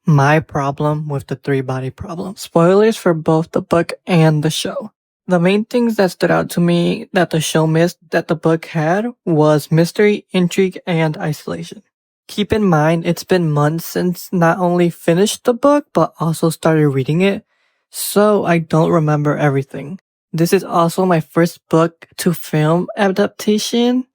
My problem with the Three Body Problem. Spoilers for both the book and the show. The main things that stood out to me that the show missed that the book had was mystery, intrigue, and isolation. Keep in mind, it's been months since not only finished the book, but also started reading it, so I don't remember everything. This is also my first book to film adaptation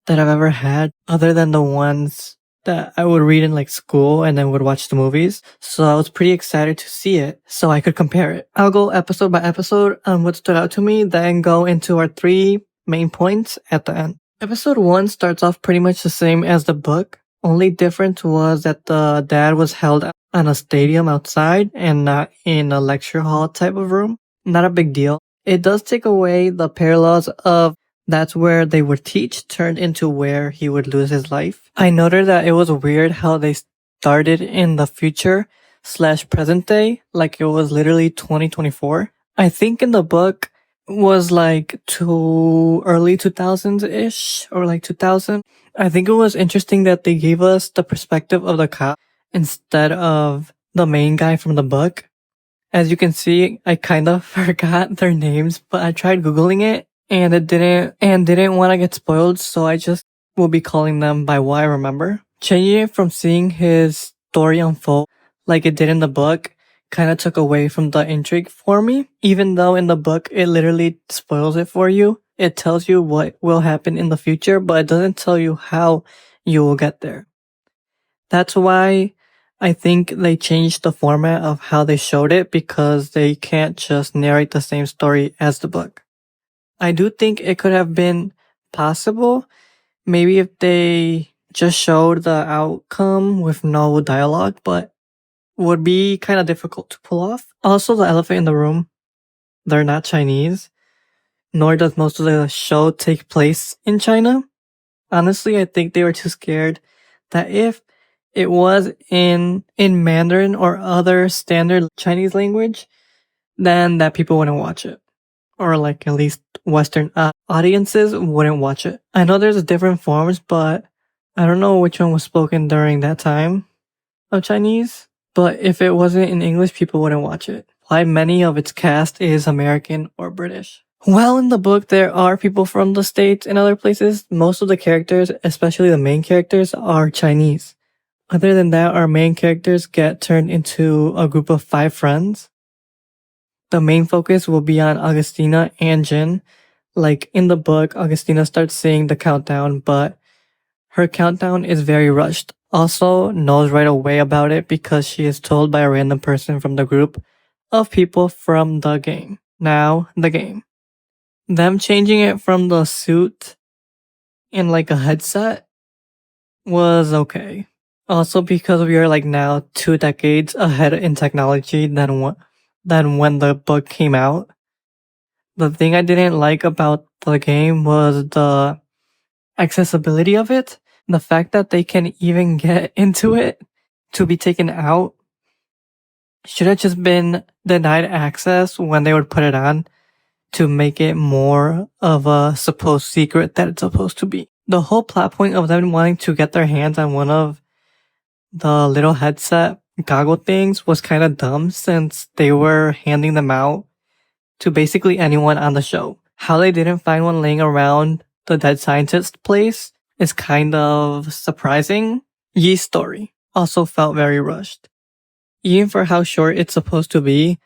that I've ever had, other than the ones that I would read in like school and then would watch the movies. So I was pretty excited to see it so I could compare it. I'll go episode by episode on what stood out to me, then go into our 3 main points at the end. Episode 1 starts off pretty much the same as the book. Only difference was that the dad was held on a stadium outside and not in a lecture hall type of room. Not a big deal. It does take away the parallels of that's where they would teach turned into where he would lose his life. I noted that it was weird how they started in the future / present day, like it was literally 2024. I think in the book was like early 2000s-ish or like 2000. I think it was interesting that they gave us the perspective of the cop instead of the main guy from the book. As you can see, I kind of forgot their names, but I tried Googling it and didn't want to get spoiled, so I just will be calling them by what I remember. Changing it from seeing his story unfold like it did in the book kind of took away from the intrigue for me. Even though in the book it literally spoils it for you. It tells you what will happen in the future, but it doesn't tell you how you will get there. That's why I think they changed the format of how they showed it, because they can't just narrate the same story as the book. I do think it could have been possible, maybe if they just showed the outcome with no dialogue, but would be kind of difficult to pull off. Also, the elephant in the room, they're not Chinese, nor does most of the show take place in China. Honestly, I think they were too scared that if it was in Mandarin or other standard Chinese language, then that people wouldn't watch it. Or like at least Western audiences wouldn't watch it. I know there's different forms, but I don't know which one was spoken during that time of Chinese. But if it wasn't in English, people wouldn't watch it. Why many of its cast is American or British. Well, in the book, there are people from the States and other places. Most of the characters, especially the main characters, are Chinese. Other than that, our main characters get turned into a group of 5 friends. The main focus will be on Augustina and Jin. Like in the book, Augustina starts seeing the countdown, but her countdown is very rushed. Also knows right away about it because she is told by a random person from the group of people from the game. Now, the game. Them changing it from the suit in like a headset was okay. Also because we are like now 2 decades ahead in technology than when the book came out. The thing I didn't like about the game was the accessibility of it. The fact that they can even get into it to be taken out should have just been denied access when they would put it on to make it more of a supposed secret that it's supposed to be. The whole plot point of them wanting to get their hands on one of the little headset goggle things was kind of dumb, since they were handing them out to basically anyone on the show. How they didn't find one laying around the dead scientist place is kind of surprising. Yi's story also felt very rushed. Even for how short it's supposed to be,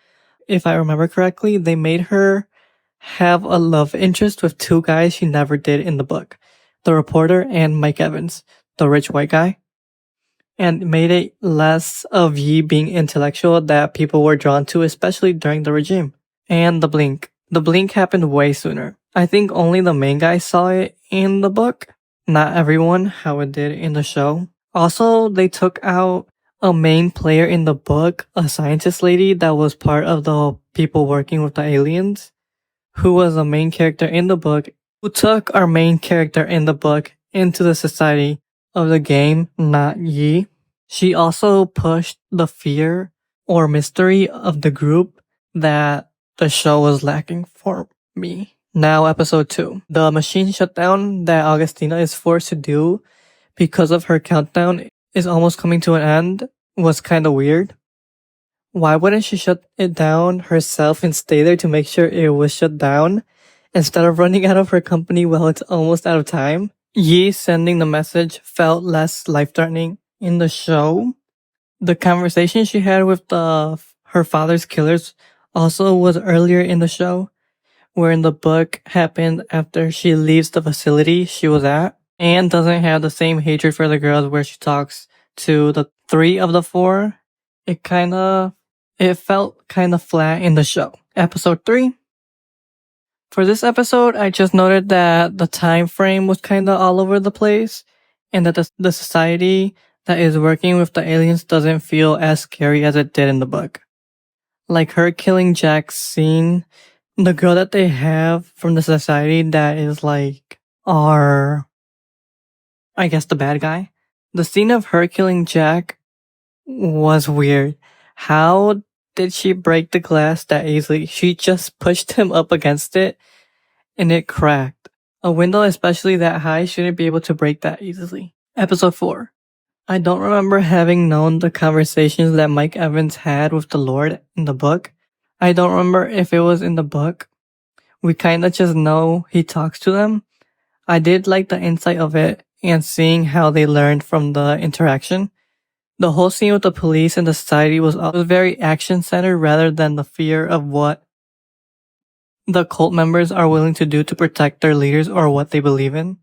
if I remember correctly, they made her have a love interest with 2 guys she never did in the book. The reporter and Mike Evans, the rich white guy. And made it less of Yi being intellectual that people were drawn to, especially during the regime. And the blink. The blink happened way sooner. I think only the main guy saw it in the book. Not everyone, how it did in the show. Also, they took out a main player in the book, a scientist lady that was part of the people working with the aliens, who was a main character in the book, who took our main character in the book into the society of the game, not Yi. She also pushed the fear or mystery of the group that the show was lacking for me. Now, episode 2. The machine shutdown that Augustina is forced to do because of her countdown is almost coming to an end was kinda weird. Why wouldn't she shut it down herself and stay there to make sure it was shut down instead of running out of her company while it's almost out of time? Yi sending the message felt less life-threatening in the show. The conversation she had with her father's killers also was earlier in the show, where in the book happened after she leaves the facility she was at. Anne doesn't have the same hatred for the girls where she talks to the three of the four. It felt kinda flat in the show. Episode 3. For this episode, I just noted that the time frame was kinda all over the place, and that the society that is working with the aliens doesn't feel as scary as it did in the book. Like her killing Jack's scene, the girl that they have from the society that is like I guess the bad guy. The scene of her killing Jack was weird. How did she break the glass that easily? She just pushed him up against it and it cracked. A window, especially that high, shouldn't be able to break that easily. Episode 4. I don't remember having known the conversations that Mike Evans had with the Lord in the book. I don't remember if it was in the book. We kinda just know he talks to them. I did like the insight of it and seeing how they learned from the interaction. The whole scene with the police and the society was very action-centered rather than the fear of what the cult members are willing to do to protect their leaders or what they believe in.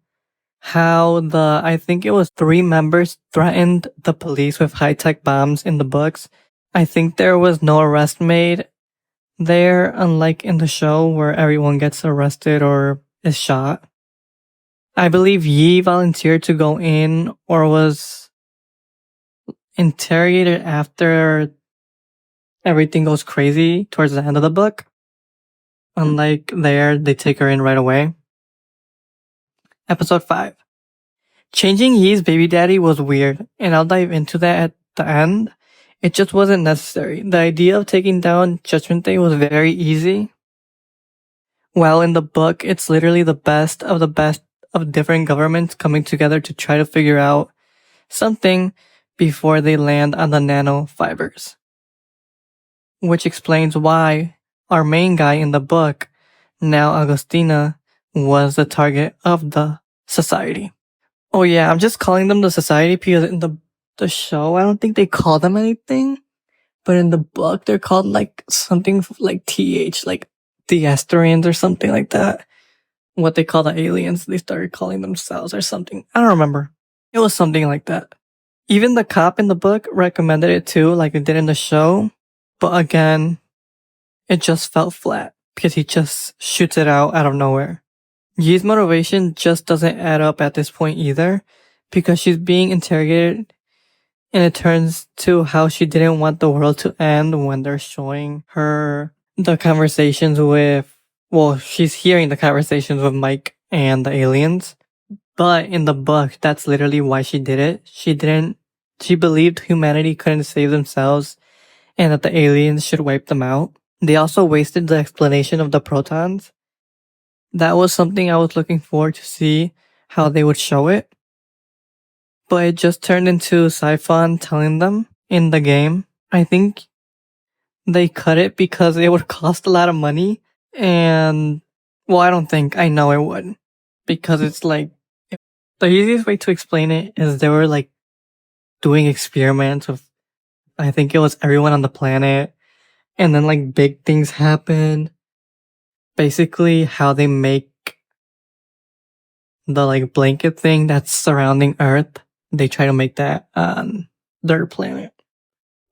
I think it was 3 members threatened the police with high-tech bombs in the books. I think there was no arrest made there, unlike in the show where everyone gets arrested or is shot. I believe Yi volunteered to go in or was interrogated after everything goes crazy towards the end of the book. Unlike there, they take her in right away. Episode 5. Changing Yi's baby daddy was weird, and I'll dive into that at the end. It just wasn't necessary. The idea of taking down Judgment Day was very easy. While in the book, it's literally the best of different governments coming together to try to figure out something before they land on the nanofibers. Which explains why our main guy in the book, now Agostina, was the target of the society. Oh yeah, I'm just calling them the society because in the show, I don't think they call them anything. But in the book, they're called like something like TH, like the Asterians or something like that. What they call the aliens, they started calling themselves or something. I don't remember. It was something like that. Even the cop in the book recommended it too, like it did in the show. But again, it just felt flat because he just shoots it out of nowhere. Yi's motivation just doesn't add up at this point either, because she's being interrogated and it turns to how she didn't want the world to end when they're showing her the conversations she's hearing the conversations with Mike and the aliens. But in the book, that's literally why she did it. She believed humanity couldn't save themselves and that the aliens should wipe them out. They also wasted the explanation of the protons. That was something I was looking forward to see how they would show it. But it just turned into Siphon telling them in the game. I think they cut it because it would cost a lot of money. And, I know it would. Because it's like, the easiest way to explain it is they were like doing experiments with, I think it was everyone on the planet. And then like big things happen. Basically how they make the like blanket thing that's surrounding Earth. They try to make that on their planet.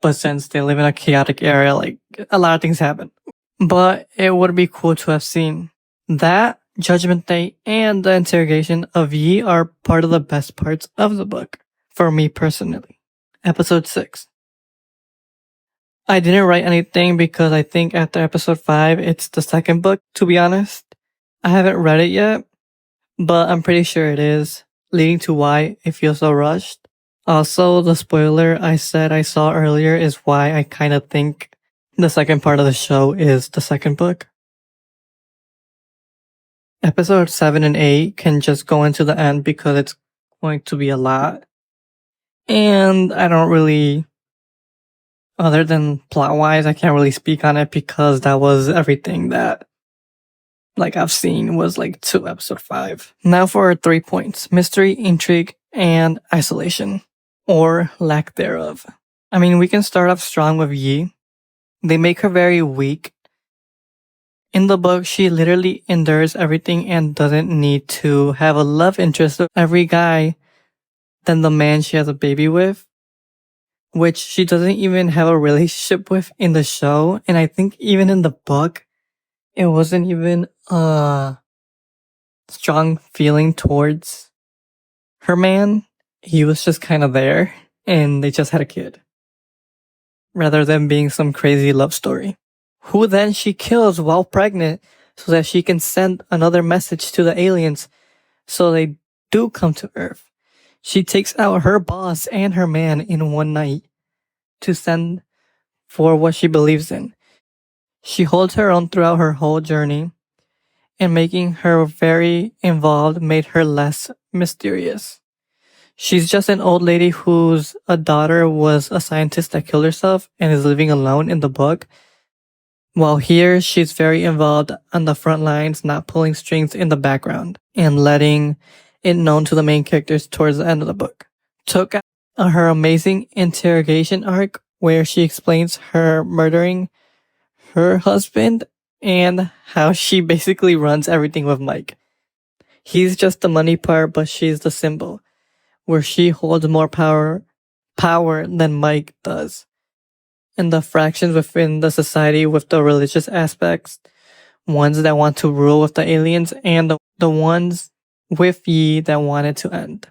But since they live in a chaotic area, like a lot of things happen. But it would be cool to have seen that. Judgment Day and the interrogation of Yi are part of the best parts of the book, for me personally. Episode 6. I didn't write anything because I think after episode 5, it's the second book, to be honest. I haven't read it yet, but I'm pretty sure it is, leading to why it feels so rushed. Also, the spoiler I said I saw earlier is why I kind of think the second part of the show is the second book. Episode 7 and 8 can just go into the end because it's going to be a lot. And I don't really Other than plot-wise, I can't really speak on it because that was everything that I've seen was to episode 5. Now for our 3 points: mystery, intrigue, and isolation, or lack thereof. I mean, we can start off strong with Yi. They make her very weak. In the book, she literally endures everything and doesn't need to have a love interest of every guy than the man she has a baby with, which she doesn't even have a relationship with in the show. And I think even in the book, it wasn't even a strong feeling towards her man. He was just kind of there, and they just had a kid, rather than being some crazy love story. Who then she kills while pregnant so that she can send another message to the aliens so they do come to Earth. She takes out her boss and her man in one night to send for what she believes in. She holds her own throughout her whole journey, and making her very involved made her less mysterious. She's just an old lady whose a daughter was a scientist that killed herself and is living alone in the book. While here, she's very involved on the front lines, not pulling strings in the background, and letting it known to the main characters towards the end of the book. Took her amazing interrogation arc where she explains her murdering her husband and how she basically runs everything with Mike. He's just the money part, but she's the symbol, where she holds more power than Mike does. And the fractions within the society with the religious aspects, ones that want to rule with the aliens, and the ones with Yi that wanted to end,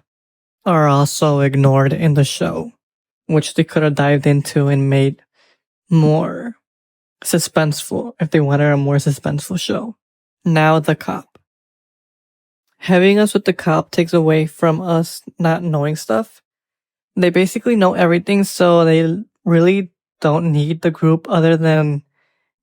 are also ignored in the show, which they could have dived into and made more suspenseful if they wanted a more suspenseful show. Now the cop. Having us with the cop takes away from us not knowing stuff. They basically know everything, so they really don't need the group other than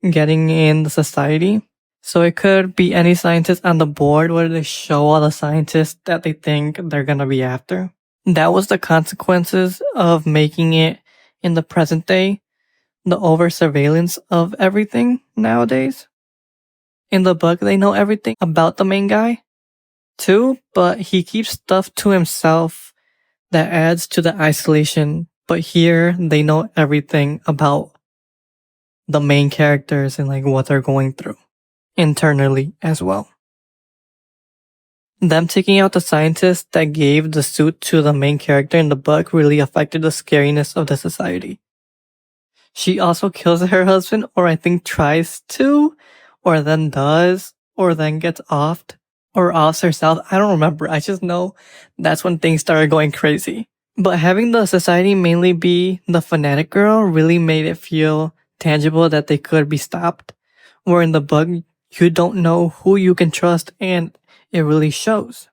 getting in the society. So it could be any scientist on the board where they show all the scientists that they think they're gonna be after. That was the consequences of making it in the present day, the over surveillance of everything nowadays. In the book, they know everything about the main guy too, but he keeps stuff to himself that adds to the isolation. But here, they know everything about the main characters and what they're going through internally as well. Them taking out the scientist that gave the suit to the main character in the book really affected the scariness of the society. She also kills her husband, or I think tries to, or then does, or then gets offed, or offs herself. I don't remember. I just know that's when things started going crazy. But having the society mainly be the fanatic girl really made it feel tangible that they could be stopped. Where in the book, you don't know who you can trust, and it really shows.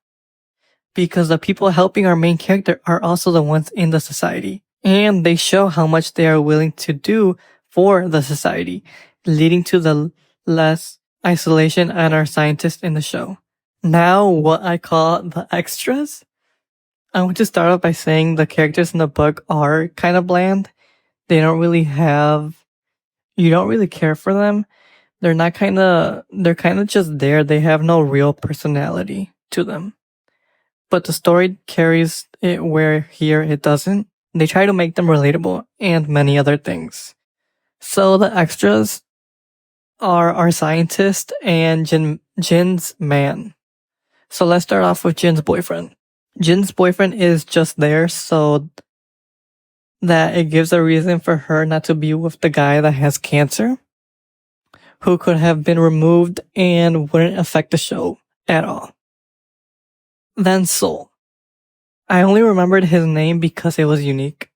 Because the people helping our main character are also the ones in the society. And they show how much they are willing to do for the society, leading to the less isolation on our scientists in the show. Now, what I call the extras. I want to start off by saying the characters in the book are kind of bland. They don't really you don't really care for them. They're kind of just there. They have no real personality to them. But the story carries it where here it doesn't. They try to make them relatable and many other things. So the extras are our scientist and Jin's man. So let's start off with Jin's boyfriend. Jin's boyfriend is just there so that it gives a reason for her not to be with the guy that has cancer, who could have been removed and wouldn't affect the show at all. Then Soul. I only remembered his name because it was unique.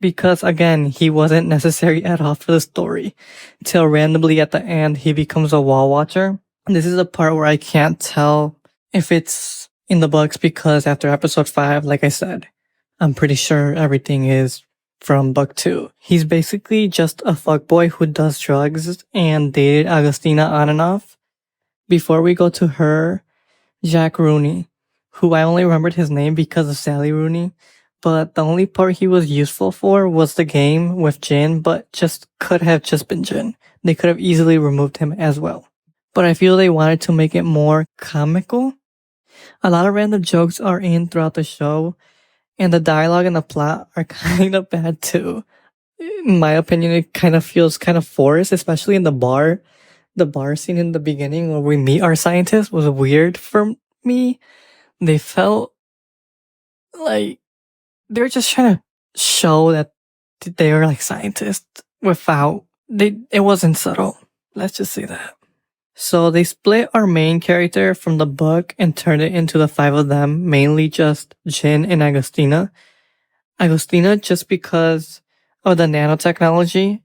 Because again, he wasn't necessary at all for the story, till randomly at the end he becomes a wall watcher. This is the part where I can't tell if it's in the books because after episode 5, like I said, I'm pretty sure everything is from book 2. He's basically just a fuckboy who does drugs and dated Agustina on and off. Before we go to her, Jack Rooney, who I only remembered his name because of Sally Rooney, but the only part he was useful for was the game with Jin, but could have just been Jin. They could have easily removed him as well. But I feel they wanted to make it more comical. A lot of random jokes are in throughout the show, and the dialogue and the plot are kind of bad too. In my opinion, it kind of feels kind of forced, especially in the bar. The bar scene in the beginning where we meet our scientist was weird for me. They felt like they were just trying to show that they were like scientists without it wasn't subtle. Let's just say that. So they split our main character from the book and turned it into the five of them, mainly just Jin and Agostina. Agostina just because of the nanotechnology,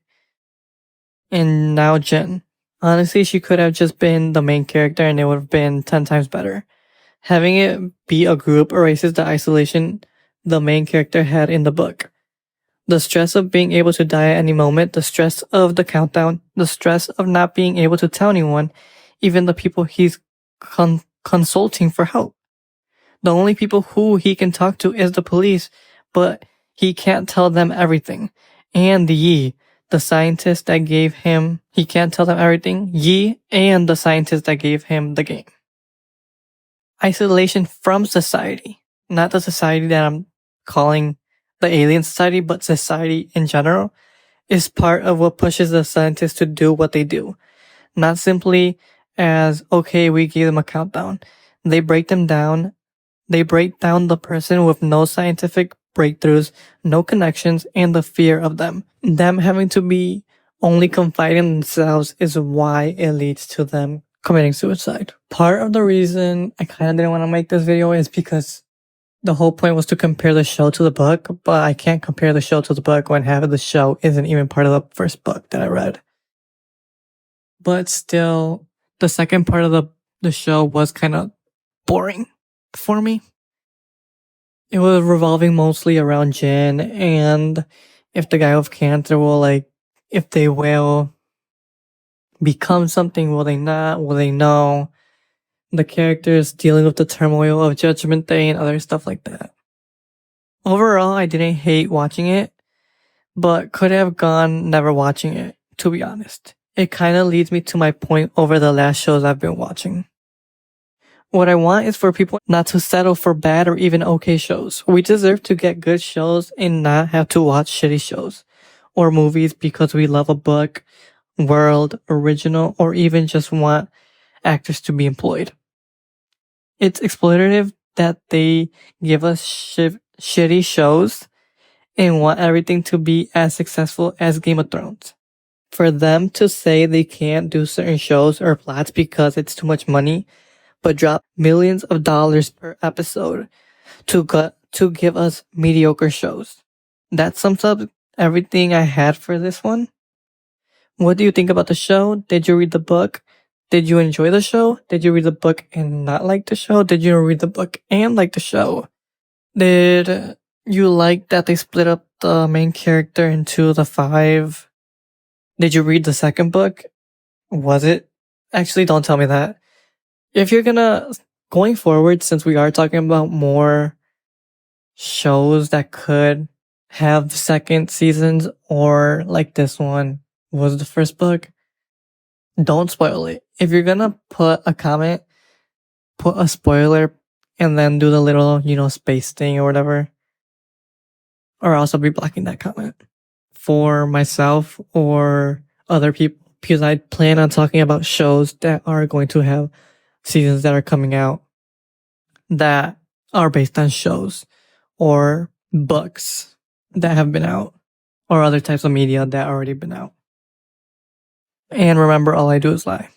and now Jin. Honestly, she could have just been the main character and it would have been 10 times better. Having it be a group erases the isolation the main character had in the book. The stress of being able to die at any moment, the stress of the countdown, the stress of not being able to tell anyone, even the people he's consulting for help. The only people who he can talk to is the police, but he can't tell them everything. And Yi, the scientist that gave him, he can't tell them everything. Yi and the scientist that gave him the game. Isolation from society. Not the society that I'm calling the alien society, but society in general, is part of what pushes the scientists to do what they do. Not simply as, okay, we gave them a countdown. They break them down. They break down the person with no scientific breakthroughs, no connections, and the fear of them. Them having to be only confiding in themselves is why it leads to them committing suicide. Part of the reason I kind of didn't want to make this video is because the whole point was to compare the show to the book, but I can't compare the show to the book when half of the show isn't even part of the first book that I read. But still, the second part of the show was kind of boring for me. It was revolving mostly around Jin and if the guy with cancer if they will become something, will they not, will they know? The characters dealing with the turmoil of Judgment Day and other stuff like that. Overall, I didn't hate watching it, but could have gone never watching it, to be honest. It kind of leads me to my point over the last shows I've been watching. What I want is for people not to settle for bad or even okay shows. We deserve to get good shows and not have to watch shitty shows or movies because we love a book, world, original, or even just want actors to be employed. It's exploitative that they give us shitty shows and want everything to be as successful as Game of Thrones. For them to say they can't do certain shows or plots because it's too much money, but drop millions of dollars per episode to give us mediocre shows. That sums up everything I had for this one. What do you think about the show? Did you read the book? Did you enjoy the show? Did you read the book and not like the show? Did you read the book and like the show? Did you like that they split up the main character into the five? Did you read the second book? Was it? Actually, don't tell me that. If you're going forward, since we are talking about more shows that could have second seasons or like this one was the first book, don't spoil it. If you're gonna put a comment, put a spoiler and then do the little, space thing or whatever, or else I'll be blocking that comment for myself or other people because I plan on talking about shows that are going to have seasons that are coming out that are based on shows or books that have been out or other types of media that already been out. And remember, all I do is lie.